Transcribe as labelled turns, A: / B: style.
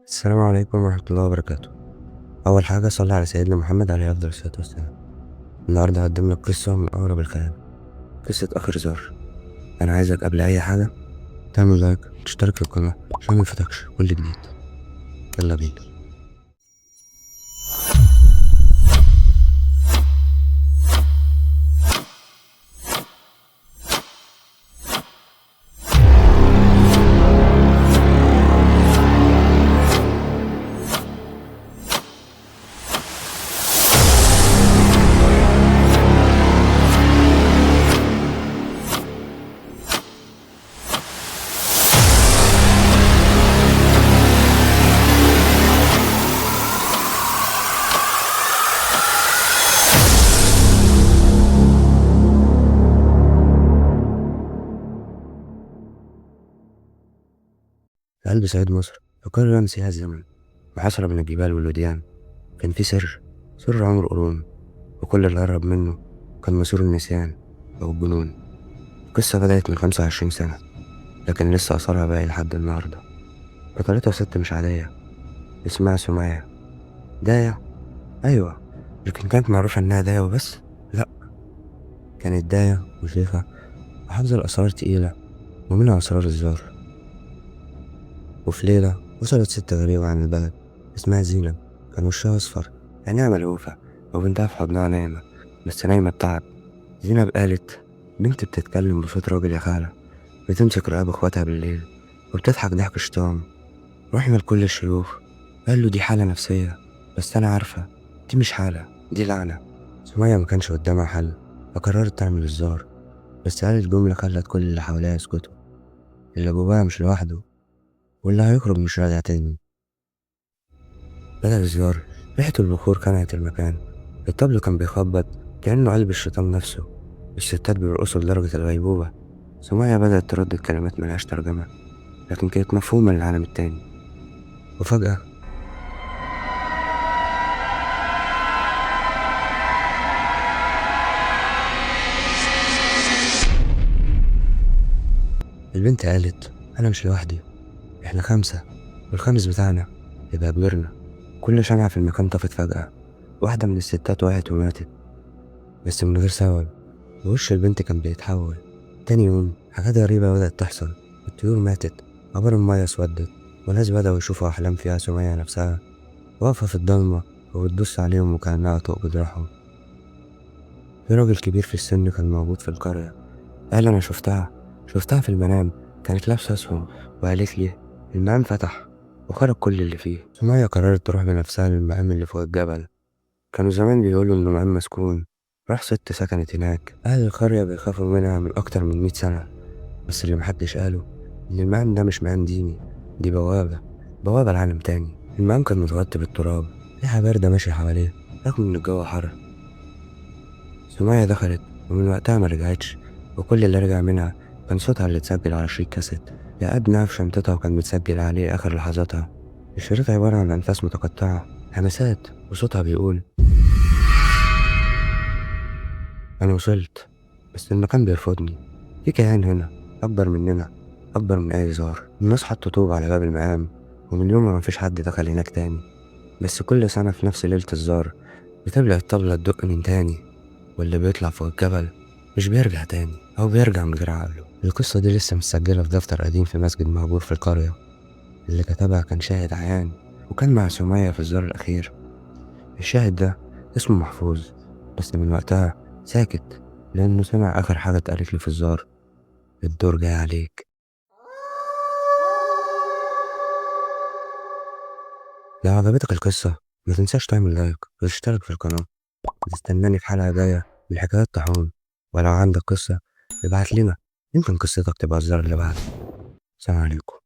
A: السلام عليكم ورحمة الله وبركاته. أول حاجة صلي على سيدنا محمد عليه أفضل الصلاة والسلام. النهاردة هقدم لك قصة من أغرب الخيال، قصة آخر زار. أنا عايزك قبل أي حاجة تعمل لايك وتشترك في القناة عشان ميفوتكش كل جديد. يلا بينا. في قلب صعيد مصر، في قرية نسيها الزمن وحصل بين الجبال والوديان، كان في سر عمر قرون، وكل اللي قرب منه كان مصير النسيان أو الجنون. القصة بدأت من 25 سنة، لكن لسه أثرها باقي لحد النهاردة. بطلتها ست مش عادية، اسمها سمية. داية، أيوة، لكن كانت معروفة إنها داية وبس؟ لأ، كانت داية وشيخة وحافظة الأسرار تقيلة، ومنها أسرار الزار. وفي ليلة وصلت ست غريبة عن البلد اسمها زينب، كان وشها أصفر، عينيها ملهوفة، وبنتها في حضنها نايمة، بس نايمة بتعب. زينب قالت: بنت بتتكلم بصوت راجل يا خالة، بتمسك رقاب اخواتها بالليل وبتضحك ضحك شيطان. رحنا لكل الشيوخ، قالوا دي حالة نفسية، بس أنا عارفة دي مش حالة، دي لعنة. سمية ما كانش قدامها حل، فقررت تعمل الزار، بس قالت جملة خلت كل اللي حواليها يسكتوا: اللي جواها مش لوحده، واللي هيخرج مش راجع تاني. بدأ الزيار، ريحة البخور كانت المكان، الطبل كان بيخبط كأنه قلب الشيطان نفسه، الستات بيرقصوا لدرجة الغيبوبة. سمية بدأت تردد كلمات ملهاش ترجمة، لكن كانت مفهومة للعالم التاني. وفجأة البنت قالت: أنا مش لوحدي، إحنا خمسة، والخامس بتاعنا يبقى كبرنا. كل شمعة في المكان طفت فجأة، واحدة من الستات وقعت وماتت، بس من غير سبب. ووش البنت كان بيتحول. تاني يوم حاجات غريبة بدأت تحصل، الطيور ماتت، آبار المياه اسودت، وناس بدأوا يشوفوا أحلام فيها سمية نفسها واقفة في الضلمة وبتبص عليهم وكأنها تقبض روحهم. في راجل كبير في السن كان موجود في القرية، قال: أنا شفتها في المنام، كانت لابسة أسهم، وقالت لي المقام فتح وخرج كل اللي فيه. سمية قررت تروح بنفسها للمقام اللي فوق الجبل. كانوا زمان بيقولوا إنه مقام مسكون، راح ست سكنت هناك، أهل القرية بيخافوا منها من أكتر من 100 سنة، بس اللي محدش قاله إن المقام ده مش مقام ديني، دي بوابة لعالم تاني. المقام كان متغطي بالتراب، ريحة باردة ماشية حواليه رغم إن الجو حر. سمية دخلت، ومن وقتها ما رجعتش، وكل اللي رجع منها كان صوتها اللي اتسجل على شريط كاسيت لقدنا في شنطتها، وكان متسجل عليه آخر لحظاتها. الشريط عبارة عن أنفاس متقطعة، همسات، وصوتها بيقول: أنا وصلت، بس المكان بيرفضني، في كيان هنا أكبر مننا، أكبر من أي زار. الناس حطوا طوب على باب المقام، ومن يومها مفيش حد دخل هناك تاني. بس كل سنة في نفس ليلة الزار بتبدأ الطبلة تدق من تاني، واللي بيطلع فوق الجبل مش بيرجع تاني، أو بيرجع من غير عقله. القصة دي لسه مسجلة في دفتر قديم في مسجد مهجور في القرية، اللي كتبها كان شاهد عيان، وكان مع سمية في الزار الأخير. الشاهد ده اسمه محفوظ، بس من وقتها ساكت، لأنه سمع آخر حاجة اتقالت له في الزار: الدور جاي عليك. لو عجبتك القصة ما تنساش تعمل لايك وتشترك في القناة، وتستناني في حلقة جاية من حكايات طاحون. ولو عندك قصة ابعت لنا، يمكن قصتك تبقى الزر اللي بعده. سلام عليكم.